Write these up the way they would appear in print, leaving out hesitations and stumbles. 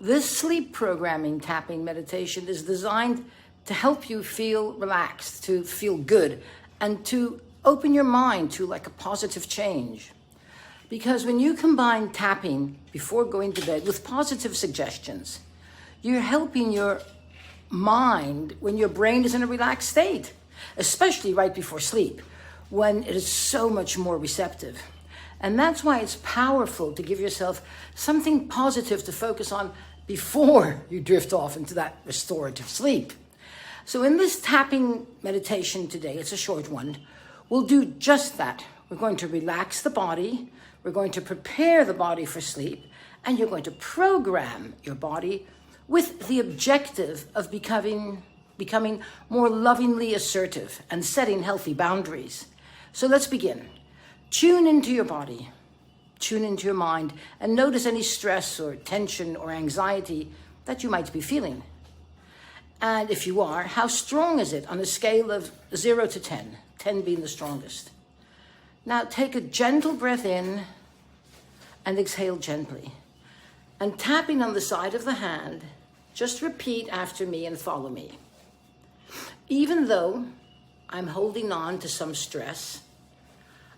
This sleep programming tapping meditation is designed to help you feel relaxed, to feel good, and to open your mind to like a positive change. Because when you combine tapping before going to bed with positive suggestions, you're helping your mind when your brain is in a relaxed state, especially right before sleep, when it is so much more receptive. And that's why it's powerful to give yourself something positive to focus on before you drift off into that restorative sleep. So in this tapping meditation today, it's a short one, we'll do just that. We're going to relax the body, we're going to prepare the body for sleep, and you're going to program your body with the objective of becoming more lovingly assertive and setting healthy boundaries. So let's begin. Tune into your body, tune into your mind, and notice any stress or tension or anxiety that you might be feeling. And if you are, how strong is it on a scale of 0 to 10, 10 being the strongest? Now take a gentle breath in and exhale gently. And tapping on the side of the hand, just repeat after me and follow me. Even though I'm holding on to some stress,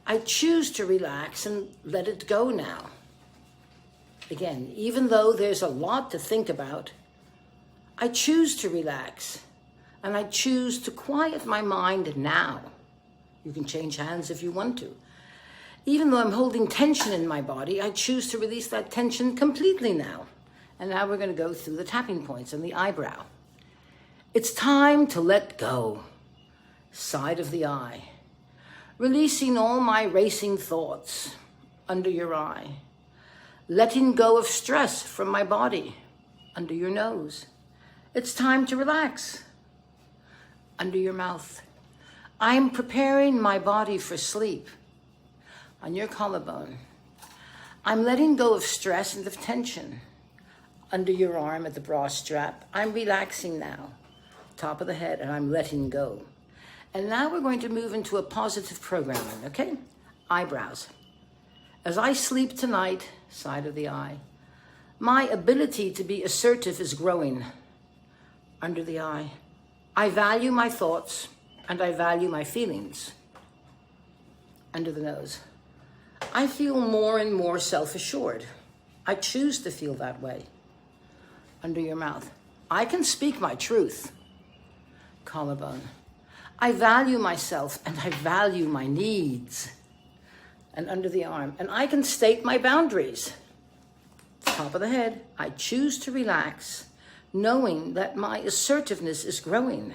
I choose to relax and let it go now. Again, even though there's a lot to think about, I choose to relax and I choose to quiet my mind now. You can change hands if you want to. Even though I'm holding tension in my body, I choose to release that tension completely now. And now we're going to go through the tapping points on the eyebrow. It's time to let go. Side of the eye. Releasing all my racing thoughts under your eye. Letting go of stress from my body under your nose. It's time to relax under your mouth. I'm preparing my body for sleep on your collarbone. I'm letting go of stress and of tension under your arm at the bra strap. I'm relaxing now, top of the head, and I'm letting go. And now we're going to move into a positive programming, okay? Eyebrows. As I sleep tonight, side of the eye, my ability to be assertive is growing under the eye. I value my thoughts and I value my feelings under the nose. I feel more and more self-assured. I choose to feel that way under your mouth. I can speak my truth, collarbone. I value myself and I value my needs, and under the arm. And I can state my boundaries, top of the head. I choose to relax, knowing that my assertiveness is growing.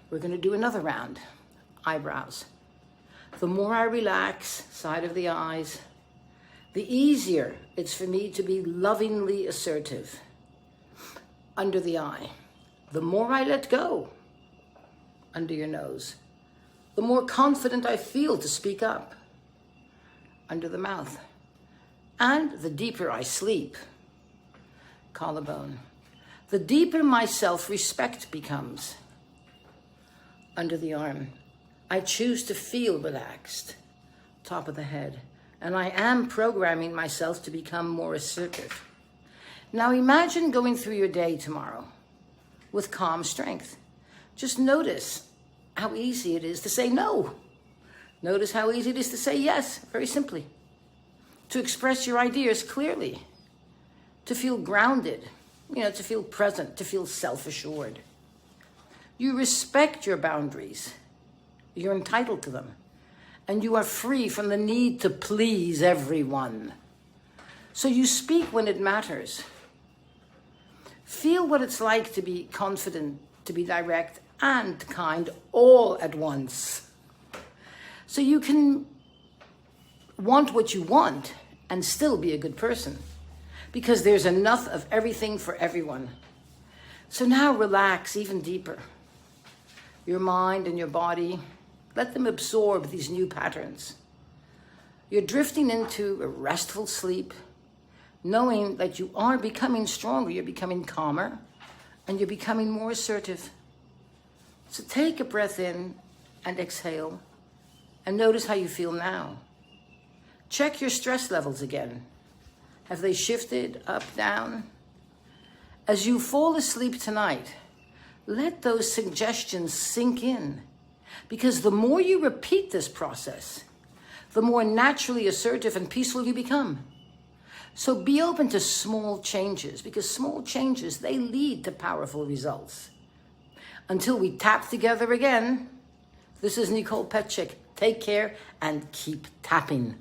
We're going to do another round. Eyebrows. The more I relax, side of the eyes, the easier it's for me to be lovingly assertive. Under the eye. The more I let go, under your nose, the more confident I feel to speak up, under the mouth. And the deeper I sleep, collarbone, the deeper my self-respect becomes, under the arm. I choose to feel relaxed, top of the head, and I am programming myself to become more assertive. Now imagine going through your day tomorrow with calm strength. Just notice how easy it is to say no. Notice how easy it is to say yes, very simply. To express your ideas clearly. To feel grounded, to feel present, to feel self-assured. You respect your boundaries. You're entitled to them. And you are free from the need to please everyone. So you speak when it matters. Feel what it's like to be confident, to be direct and kind all at once. So you can want what you want and still be a good person, because there's enough of everything for everyone. So now relax even deeper. Your mind and your body, let them absorb these new patterns. You're drifting into a restful sleep, knowing that you are becoming stronger, you're becoming calmer, and you're becoming more assertive. So take a breath in and exhale, and notice how you feel now. Check your stress levels again. Have they shifted up, down? As you fall asleep tonight, let those suggestions sink in, because the more you repeat this process, the more naturally assertive and peaceful you become. So be open to small changes, because small changes, they lead to powerful results. Until we tap together again, this is Nicole Petschek. Take care and keep tapping.